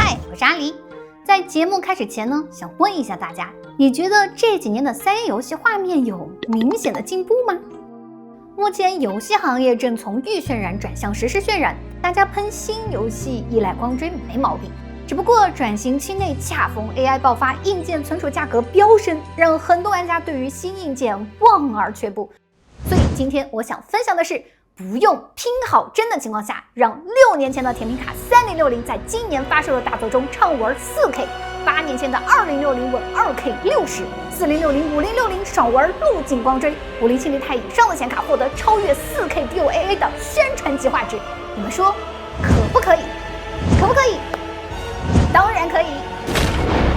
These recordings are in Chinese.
嗨，我是阿狸。在节目开始前呢，想问一下大家，你觉得这几年的3A 游戏画面有明显的进步吗？目前游戏行业正从预渲染转向实时渲染，大家喷新游戏依赖光追没毛病。只不过转型期内恰逢 AI 爆发，硬件存储价格飙升，让很多玩家对于新硬件望而却步。所以今天我想分享的是，不用拼好帧的情况下，让6年前的甜品卡3060在今年发售的大作中畅玩 4K，8年前的2060稳 2K60，4060、5060爽玩路径光追，5070钛以上的显卡获得超越 4K DOAA 的宣传级画质。你们说可不可以？可不可以？当然可以。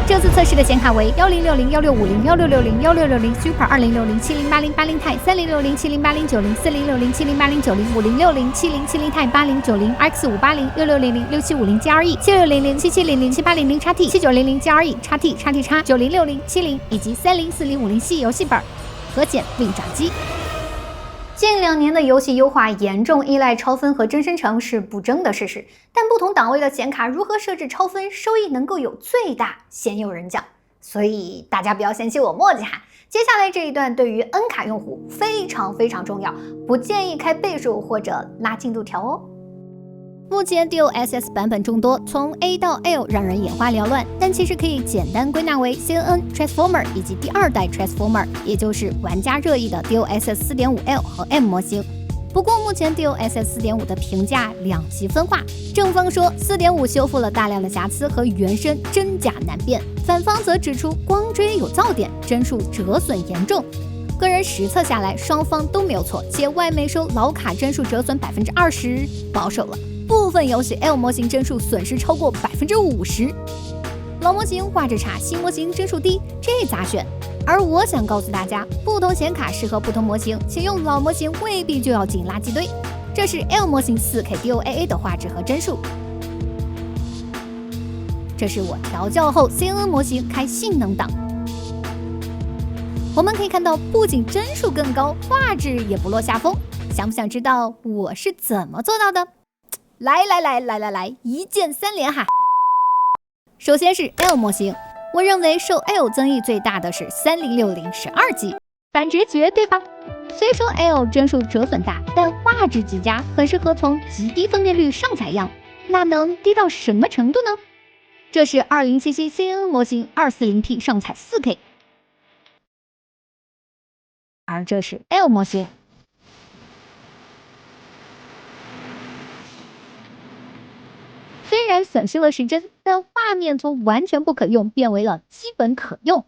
这次测试的显卡为1060、1650、1660、1660 Super 2060、7080、80钛、3060、708090、4060、708090、5060、7070钛、8090、RX580、6600、6750 GRE、7600、7700、7800 XT、7900 GRE、XT、XT、9060、70以及304050系游戏本，核减另转机。近2年的游戏优化严重依赖超分和真生成是不争的事实，但不同档位的显卡如何设置超分，收益能够有最大，鲜有人讲。所以大家不要嫌弃我墨迹哈。接下来这一段对于 N 卡用户非常重要，不建议开倍数或者拉进度条哦。目前 DLSS 版本众多，从 A 到 L 让人眼花缭乱，但其实可以简单归纳为 CNN Transformer 以及第2代 Transformer， 也就是玩家热议的 DLSS 4.5L 和 M 模型。不过目前 DLSS 4.5 的评价两极分化，正方说 4.5 修复了大量的瑕疵和原生真假难辨，反方则指出光追有噪点，帧数折损严重。个人实测下来，双方都没有错，且外媒收老卡帧数折损 20%， 保守了。部分游戏 L 模型帧数损失超过 50%， 老模型画质差，新模型帧数低，这咋选？而我想告诉大家，不同显卡适合不同模型，且用老模型未必就要进垃圾堆。这是 L 模型 4K DOAA 的画质和帧数，这是我调教后 CNN 模型开性能档。我们可以看到，不仅帧数更高，画质也不落下风。想不想知道我是怎么做到的？来，一键3连哈！首先是 L 模型，我认为受 L 增益最大的是3060 12G， 反直觉对吧？虽说 L 帧数折损大，但画质极佳，很适合从极低分辨率上采样。那能低到什么程度呢？这是2077 CNN 模型 240P 上采 4K， 而这是 L 模型。虽然损失了时帧，但画面从完全不可用变为了基本可用。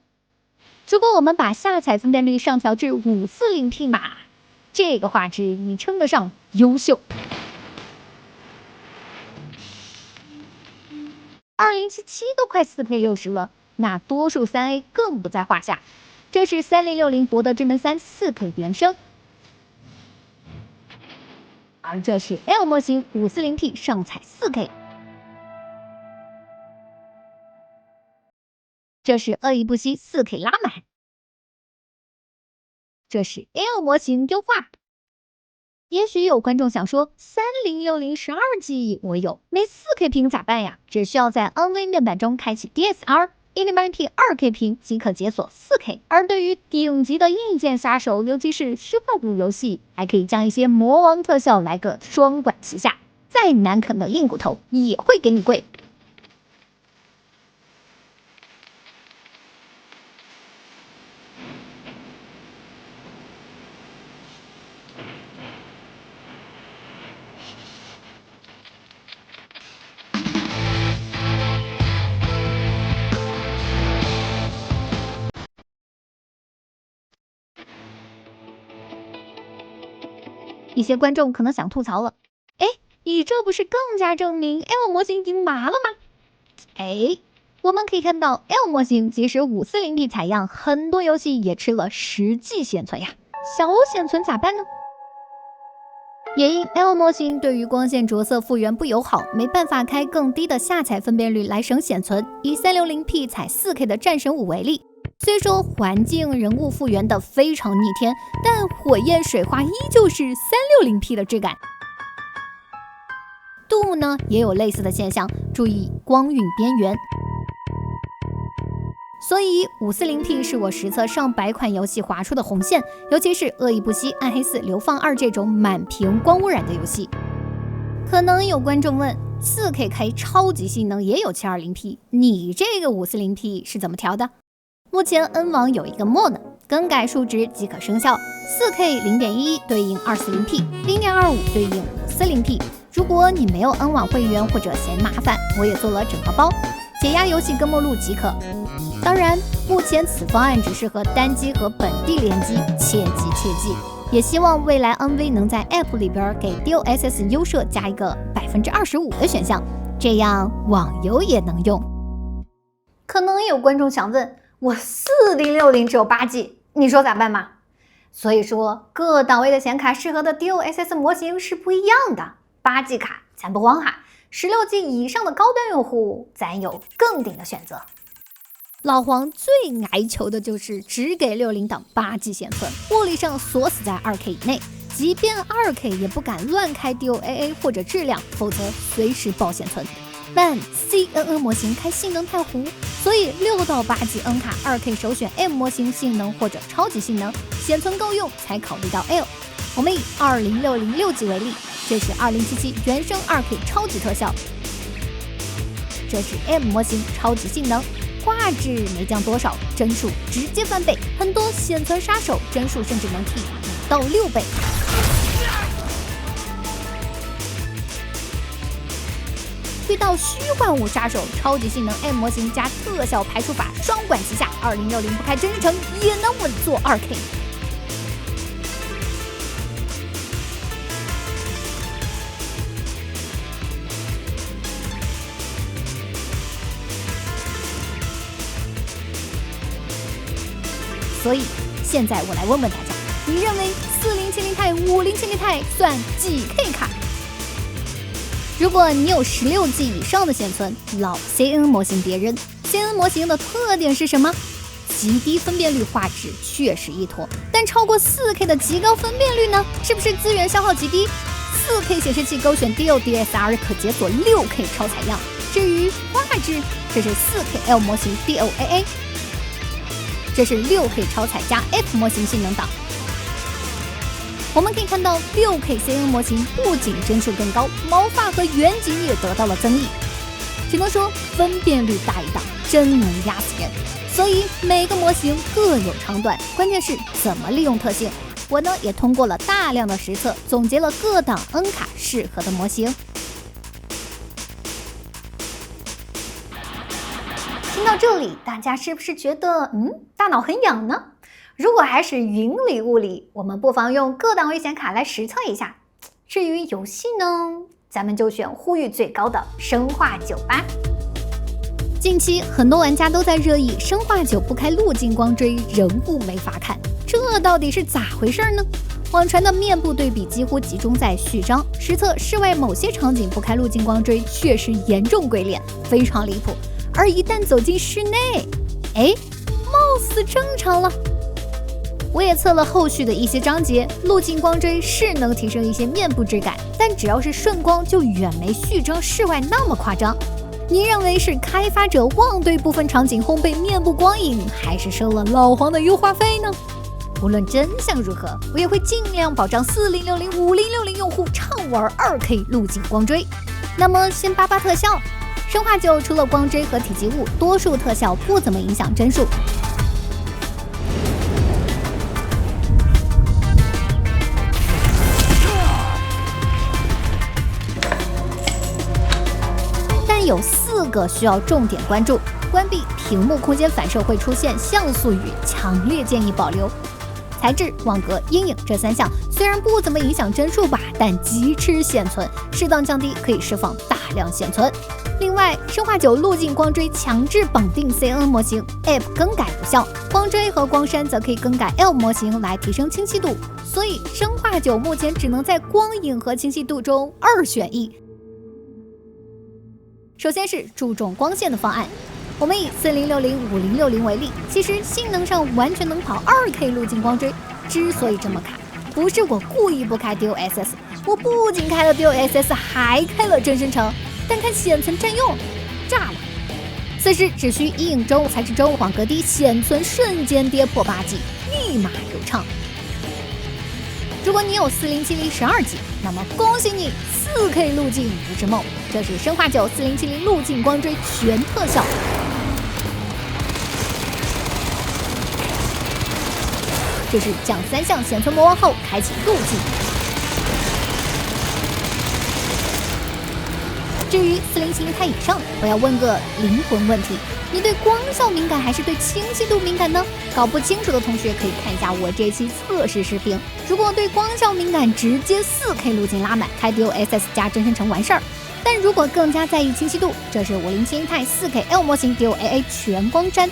如果我们把下采分辨率上调至 540P 码，这个画质你称得上优秀。2077都快 4K60 了，那多数 3A 更不在话下。这是3060博德之门3 4K 原生，而这是 L 模型 540P 上采 4K。这是恶意不惜 4K 拉满，这是 L 模型优化。也许有观众想说，3060 12G 我有，没 4K 屏咋办呀？只需要在 NV 面板中开启 DSR，1080P 2K 屏即可解锁 4K。而对于顶级的硬件杀手，尤其是虚幻骨游戏，还可以将一些魔王特效来个双管齐下，再难啃的硬骨头也会给你跪。一些观众可能想吐槽了，你这不是更加证明 L 模型已经麻了吗？我们可以看到 L 模型即使 540P 采样，很多游戏也吃了实际显存呀，小显存咋办呢？也因 L 模型对于光线着色复原不友好，没办法开更低的下采分辨率来省显存。以 360P 采 4K 的战神5为例，虽说环境人物复原的非常逆天，但火焰水花依旧是 360P 的质感。Doom 呢也有类似的现象，注意光晕边缘。所以 540P 是我实测上百款游戏划出的红线，尤其是恶意不息、暗黑4、流放2这种满屏光污染的游戏。可能有观众问， 4K 开超级性能也有 720P， 你这个 540P 是怎么调的？目前 N 网有一个 mod， 更改数值即可生效。 4K 0.11 对应 240P， 0.25 对应 540P。 如果你没有 N 网会员或者嫌麻烦，我也做了整合包，解压游戏跟目录即可。当然，目前此方案只适合单机和本地联机，切记！也希望未来 NV 能在 App 里边给 DLSS 优设加一个 25% 的选项，这样网游也能用。可能有观众想问，我4060只有8G， 你说咋办嘛？所以说各档位的显卡适合的 DLSS 模型是不一样的。8G 卡咱不慌哈，16G 以上的高端用户咱有更顶的选择。老黄最哀求的就是只给60档8G 显存，物理上锁死在 2K 以内，即便 2K 也不敢乱开 DOAA 或者质量，否则随时爆显存。但 CNN 模型开性能太糊，所以6到8G N 卡 2K 首选 M 模型性能或者超级性能，显存够用才考虑到 L。我们以2060 6G 为例，这是2077原生 2K 超级特效，这是 M 模型超级性能。画质没降多少，帧数直接翻倍，很多显存杀手帧数甚至能替5到6倍。遇到虚幻物杀手，超级性能 M 模型加特效排除法双管齐下，2060不开真实城也能稳坐 2K。所以现在我来问问大家，你认为4070 Ti、5070 Ti 算几 K 卡？如果你有16G 以上的显存，老 CN 模型别认。CN 模型的特点是什么？极低分辨率画质确实一坨，但超过 4K 的极高分辨率呢？是不是资源消耗极低？4K 显示器勾选 DLDSR 可解锁 6K 超采样。至于画质，这是 4KL 模型 DOAA。这是 6K 超采加 F 模型性能档。我们可以看到 6K CN 模型不仅帧数更高，毛发和远景也得到了增益。只能说分辨率大一档，真能压死人。所以每个模型各有长短，关键是怎么利用特性。我呢也通过了大量的实测，总结了各档 N 卡适合的模型。听到这里，大家是不是觉得大脑很痒呢？如果还是云里雾里，我们不妨用各档位显卡来实测一下。至于游戏呢，咱们就选呼吁最高的生化9吧。近期很多玩家都在热议生化9不开路径光追，人物没法看，这到底是咋回事呢？网传的面部对比几乎集中在序章，实测室外某些场景不开路径光追确实严重鬼脸，非常离谱。而一旦走进室内，貌似正常了。我也测了后续的一些章节，路径光追是能提升一些面部质感，但只要是顺光就远没序章室外那么夸张。你认为是开发者忘对部分场景烘焙面部光影，还是收了老黄的优化费呢？无论真相如何，我也会尽量保障4060、5060用户畅玩 2K 路径光追。那么先扒扒特效。生化9除了光追和体积物，多数特效不怎么影响帧数。但有4个需要重点关注：关闭屏幕空间反射会出现像素雨，强烈建议保留。材质、网格、阴影这3项虽然不怎么影响帧数吧，但极吃显存，适当降低可以释放大量显存。另外，生化9路径光追强制绑定 CN 模型 ，App 更改无效；光追和光栅则可以更改 L 模型来提升清晰度。所以，生化9目前只能在光影和清晰度中2选1。首先是注重光线的方案，我们以4060、5060为例，其实性能上完全能跑 2K 路径光追。之所以这么卡，不是我故意不开 DLSS，我不仅开了 DLSS， 还开了真身城，但看显存占用，炸了。此时只需一影周材质周网格低，显存瞬间跌破8 G， 立马流畅。如果你有4070 12 G， 那么恭喜你 4K 路径不是梦，这是生化9 4070路径光追全特效。这是降3项显存魔王后开启路径。至于4070 Ti以上，我要问个灵魂问题：你对光效敏感还是对清晰度敏感呢？搞不清楚的同学可以看一下我这期测试视频。如果对光效敏感，直接 4K 路径拉满，开 DLSS 加真身城完事儿。但如果更加在意清晰度，这是5070 Ti 4K L 模型 DLAA 全光栅。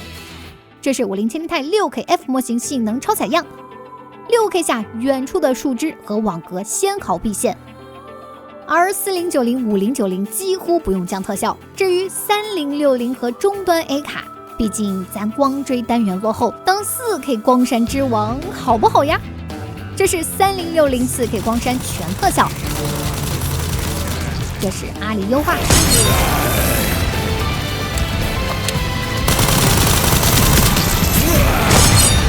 这是5070 Ti 6K F 模型性能超采样，6K 下远处的树枝和网格纤毫毕现。而4090、5090几乎不用降特效。至于3060和终端 A 卡，毕竟咱光追单元落后，当 4K 光栅之王好不好呀？这是3060 4K 光栅全特效，这是阿里优化。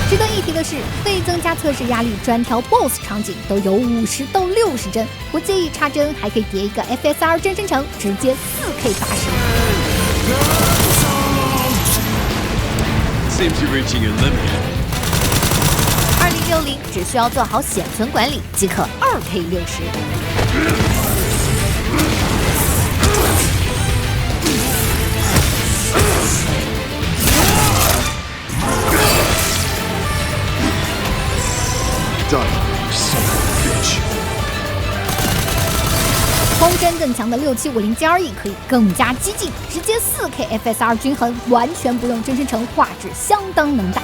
值得一提的是，倍增加测试压力专挑 BOSS 场景都有50到60帧，不介意插帧，还可以叠一个 FSR 真身城，直接 4K 80。2060只需要做好显存管理，即可 2K 60。光栅更强的6750 GRE 可以更加激进，直接 4K FSR 均衡，完全不用真身城，画质相当能打。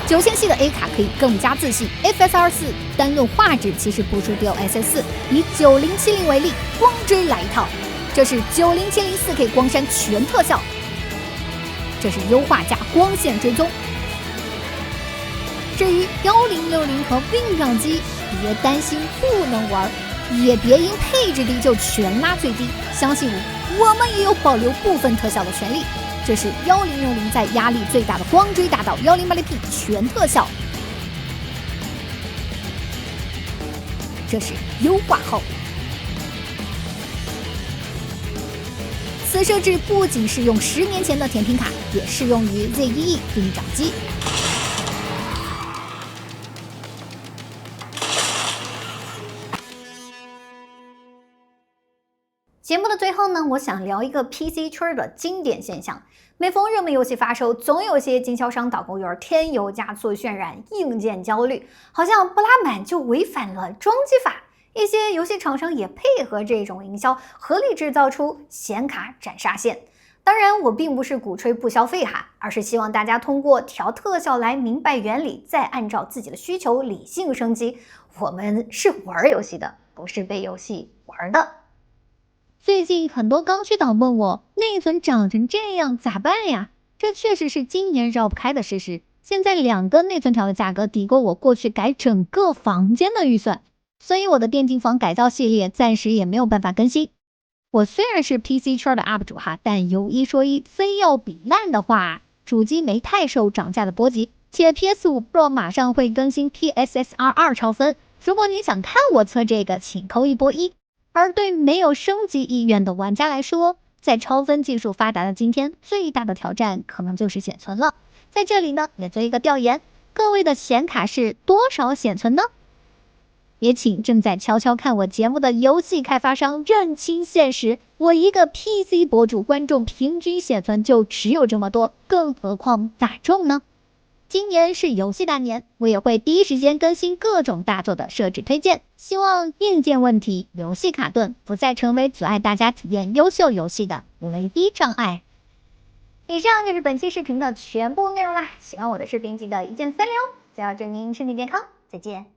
9000系的 A 卡可以更加自信 ，FSR 4单论画质其实不输 DLSS 4。以9070为例，光追来一套，这是9070 4K 光栅全特效。这是优化加光线追踪。至于1060和 Win 掌机，别担心不能玩，也别因配置低就全拉最低。相信我，我们也有保留部分特效的权利。这是1060在压力最大的光追大道 1080P 全特效。这是优化后。此设置不仅适用10年前的甜品卡，也适用于 Z11 Win 掌机。节目的最后呢，我想聊一个 PC 圈的经典现象。每逢热门游戏发售，总有些经销商导购员添油加醋渲染硬件焦虑，好像不拉满就违反了装机法。一些游戏厂商也配合这种营销，合力制造出显卡斩杀线。当然，我并不是鼓吹不消费哈，而是希望大家通过调特效来明白原理，再按照自己的需求理性升级。我们是玩游戏的，不是被游戏玩的。最近很多刚需党问我，内存涨成这样咋办呀？这确实是今年绕不开的事实。现在2个内存条的价格抵过我过去改整个房间的预算，所以我的电竞房改造系列暂时也没有办法更新。我虽然是 PC 圈的 UP 主哈，但有一说一，非要比烂的话，主机没太受涨价的波及，且 PS5 Pro 马上会更新 PSSR 2超分。如果你想看我测这个，请扣一波1。而对没有升级意愿的玩家来说，在超分技术发达的今天，最大的挑战可能就是显存了。在这里呢，也做一个调研，各位的显卡是多少显存呢？也请正在悄悄看我节目的游戏开发商认清现实，我一个 PC 博主观众平均显存就只有这么多，更何况大众呢？今年是游戏大年，我也会第一时间更新各种大作的设置推荐，希望硬件问题、游戏卡顿不再成为阻碍大家体验优秀游戏的唯一障碍。以上就是本期视频的全部内容啦，喜欢我的视频记得一键3连哦！最要祝您身体健康，再见。